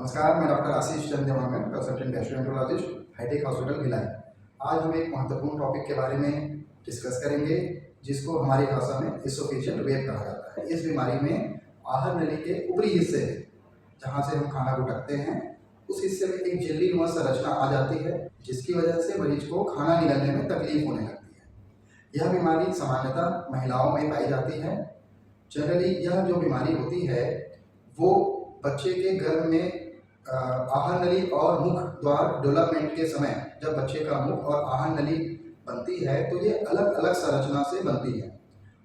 नमस्कार, मैं doctor Ashish Chandra Dewangan, consultant gastroenterologist, hitech hospital Bhilai. आज हम एक महत्वपूर्ण टॉपिक के बारे में डिस्कस करेंगे, जिसको हमारी भाषा में इसोफेजियल वेव कहा जाता है। इस बीमारी में आहार नली के ऊपरी हिस्से में, जहाँ से हम खाना को ढकते हैं, उस हिस्से में एक झिल्ली-नुमा संरचना आ जाती है, जिसकी वजह से मरीज को खाना निगलने में तकलीफ होने लगती है। यह बीमारी सामान्यतः महिलाओं में पाई जाती है। जनरली यह जो बीमारी होती है वो बच्चे के गर्भ में आहार नली और मुख द्वार डेवलपमेंट के समय, जब बच्चे का मुख और आहार नली बनती है तो ये अलग अलग संरचना से बनती है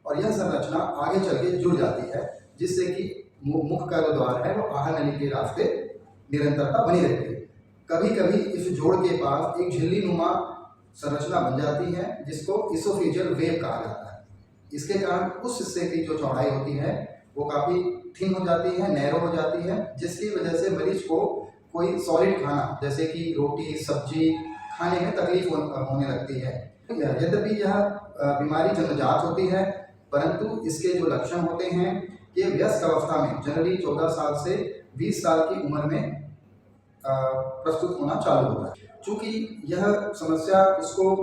और यह संरचना आगे चल के जुड़ जाती है, जिससे कि मुख का जो द्वार है वो आहार नली के रास्ते निरंतरता बनी रहती है। कभी कभी इस जोड़ के पास एक झिल्ली-नुमा संरचना बन जाती है, जिसको इसोफेजियल वेव कहा जाता है। इसके कारण उस हिस्से की जो चौड़ाई होती है वो काफ़ी थिन हो जाती है, नैरो हो जाती है, जिसकी वजह से मरीज को कोई सॉलिड खाना जैसे कि रोटी सब्जी खाने में तकलीफ होने लगती है। यद्यपि यह बीमारी जन्मजात होती है, परंतु इसके जो लक्षण होते हैं ये वयस्क अवस्था में, जनरली 14 साल से 20 साल की उम्र में प्रस्तुत होना चालू होता है। चूँकि यह समस्या इसको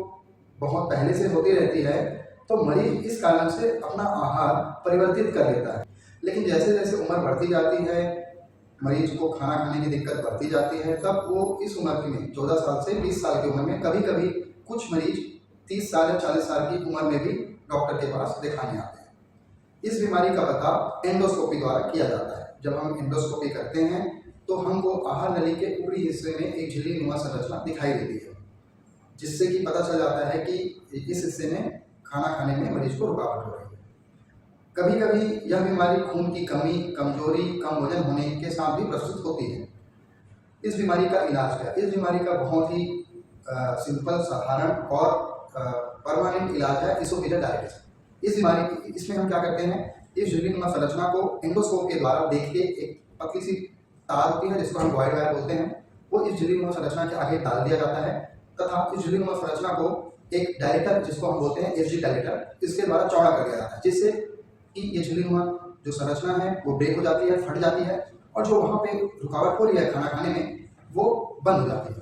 बहुत पहले से होती रहती है, तो मरीज इस कारण से अपना आहार परिवर्तित कर लेता है। लेकिन जैसे जैसे उम्र बढ़ती जाती है, मरीज को खाना खाने की दिक्कत बढ़ती जाती है, तब वो इस उम्र में 14 साल से 20 साल की उम्र में कभी कभी कुछ मरीज 30 साल या 40 साल की उम्र में भी डॉक्टर के पास दिखाने आते हैं। इस बीमारी का पता एंडोस्कोपी द्वारा किया जाता है। जब हम एंडोस्कोपी करते हैं तो हमको आहार नली के ऊपरी हिस्से में एक झिल्ली-नुमा संरचना दिखाई देती है, जिससे कि पता चल जाता है कि इस हिस्से में खाना खाने में मरीज को रुकावट हो रही है। कभी कभी यह बीमारी खून की कमी, कमजोरी, कम वजन होने के साथ भी प्रस्तुत होती है। इस बीमारी का इलाज क्या है? इस बीमारी का बहुत ही सिंपल, साधारण और परमानेंट इलाज है इसोफेजियल डायलिसिस। इसमें हम क्या करते हैं, इस झिल्ली-नुमा संरचना को एंडोस्कोप के द्वारा देख के एक पतली सी तार होती है जिसको हम वाइड वायर बोलते हैं, वो इस झिल्ली-नुमा संरचना के आगे डाल दिया जाता है तथा इस झिल्ली-नुमा संरचना को एक डायलेटर, जिसको हम बोलते हैं एफजी डायलेटर, इसके द्वारा चौड़ा कर दिया जाता है, जिससे कि ये झिल्ली-नुमा जो संरचना है वो ब्रेक हो जाती है, फट जाती है और जो वहाँ पे रुकावट हो रही है खाना खाने में वो बंद हो जाती है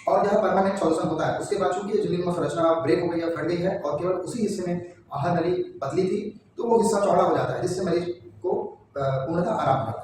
और यह परमानेंट सॉल्यूशन होता है। उसके बाद चूंकि ये झिल्ली-नुमा संरचना ब्रेक हो गई है, फट गई है और केवल उसी हिस्से में आहार नली पतली थी, तो वो हिस्सा चौड़ा हो जाता है, जिससे मरीज को पूर्णतः आराम मिलता है।